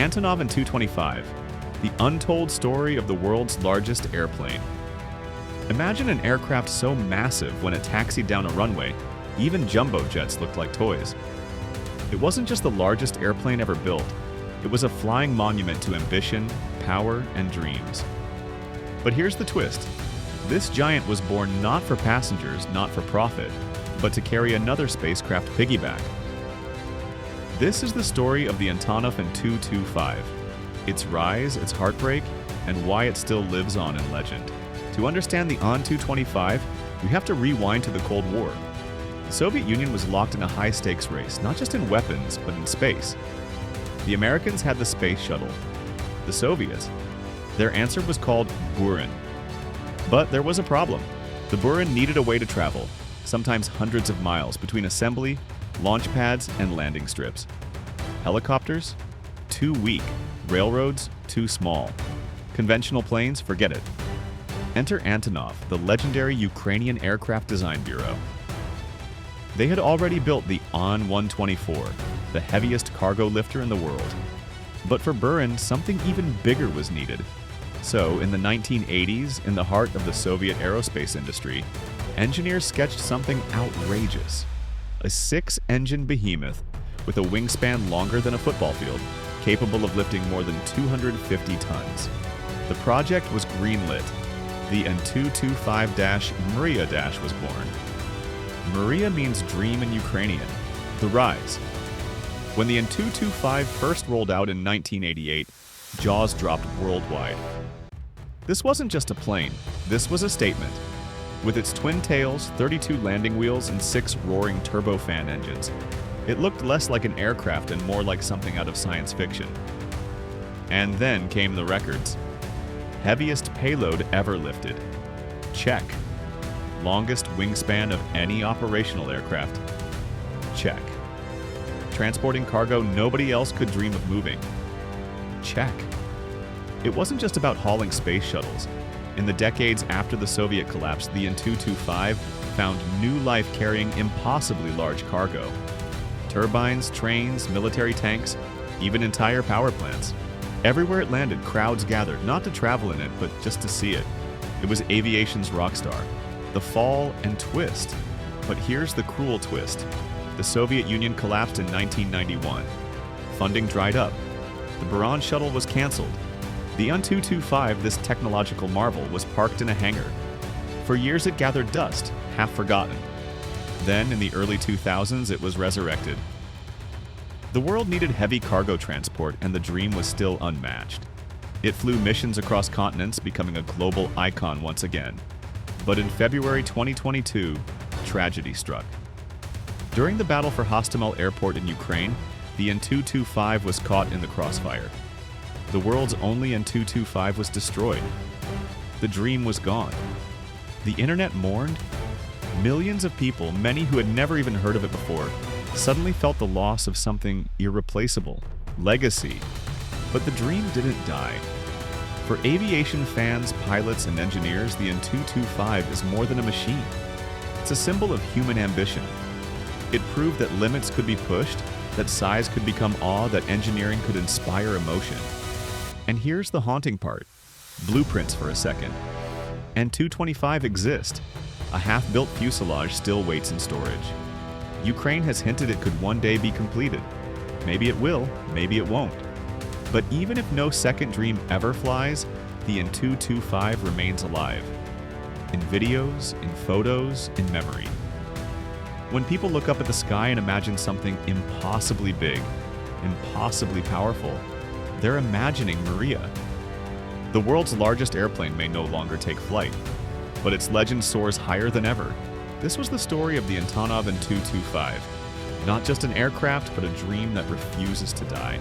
Antonov An-225, the untold story of the world's largest airplane. Imagine an aircraft so massive when it taxied down a runway, even jumbo jets looked like toys. It wasn't just the largest airplane ever built, it was a flying monument to ambition, power, and dreams. But here's the twist. This giant was born not for passengers, not for profit, but to carry another spacecraft piggyback. This is the story of the Antonov An-225, its rise, its heartbreak, and why it still lives on in legend. To understand the An-225, we have to rewind to the Cold War. The Soviet Union was locked in a high-stakes race, not just in weapons, but in space. The Americans had the space shuttle. The Soviets, their answer was called Buran. But there was a problem. The Buran needed a way to travel, sometimes hundreds of miles, between assembly, launch pads, and landing strips. Helicopters? Too weak. Railroads? Too small. Conventional planes? Forget it. Enter Antonov, the legendary Ukrainian Aircraft Design Bureau. They had already built the An-124, the heaviest cargo lifter in the world. But for Buran, something even bigger was needed. So, in the 1980s, in the heart of the Soviet aerospace industry, engineers sketched something outrageous. A 6-engine behemoth with a wingspan longer than a football field, capable of lifting more than 250 tons. The project was greenlit. The An-225-Mriya was born. Mriya means dream in Ukrainian, the rise. When the An-225 first rolled out in 1988, jaws dropped worldwide. This wasn't just a plane, this was a statement. With its twin tails, 32 landing wheels, and 6 roaring turbofan engines, it looked less like an aircraft and more like something out of science fiction. And then came the records. Heaviest payload ever lifted. Check. Longest wingspan of any operational aircraft. Check. Transporting cargo nobody else could dream of moving. Check. It wasn't just about hauling space shuttles. In the decades after the Soviet collapse, the An-225 found new life carrying impossibly large cargo. Turbines, trains, military tanks, even entire power plants. Everywhere it landed, crowds gathered, not to travel in it, but just to see it. It was aviation's rock star. The fall and twist. But here's the cruel twist. The Soviet Union collapsed in 1991. Funding dried up. The Buran shuttle was canceled. The An-225, this technological marvel, was parked in a hangar. For years it gathered dust, half forgotten. Then, in the early 2000s, it was resurrected. The world needed heavy cargo transport, and the dream was still unmatched. It flew missions across continents, becoming a global icon once again. But in February 2022, tragedy struck. During the battle for Hostomel Airport in Ukraine, the An-225 was caught in the crossfire. The world's only An-225 was destroyed. The dream was gone. The internet mourned. Millions of people, many who had never even heard of it before, suddenly felt the loss of something irreplaceable, legacy. But the dream didn't die. For aviation fans, pilots, and engineers, the An-225 is more than a machine. It's a symbol of human ambition. It proved that limits could be pushed, that size could become awe, that engineering could inspire emotion. And here's the haunting part. Blueprints for a second. An-225 exist. A half-built fuselage still waits in storage. Ukraine has hinted it could one day be completed. Maybe it will, maybe it won't. But even if no second dream ever flies, the An-225 remains alive. In videos, in photos, in memory. When people look up at the sky and imagine something impossibly big, impossibly powerful, they're imagining Mriya. The world's largest airplane may no longer take flight, but its legend soars higher than ever. This was the story of the Antonov An-225. Not just an aircraft, but a dream that refuses to die.